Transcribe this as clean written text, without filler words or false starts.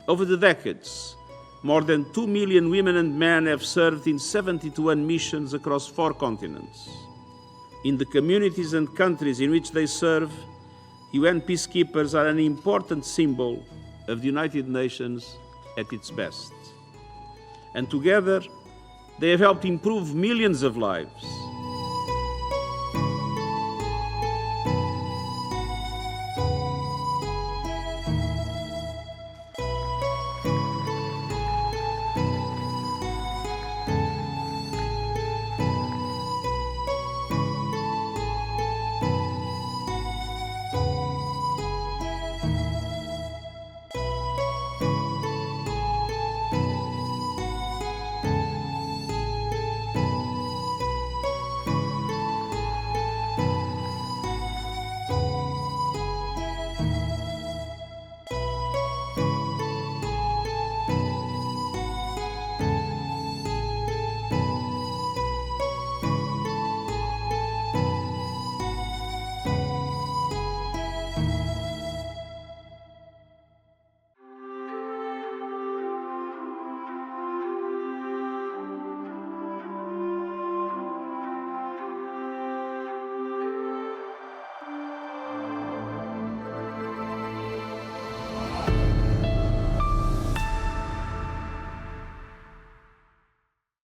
Over the decades, more than 2 million women and men have served in 71 missions across 4 continents. In the communities and countries in which they serve, UN peacekeepers are an important symbol of the United Nations at its best. And together, they have helped improve millions of lives,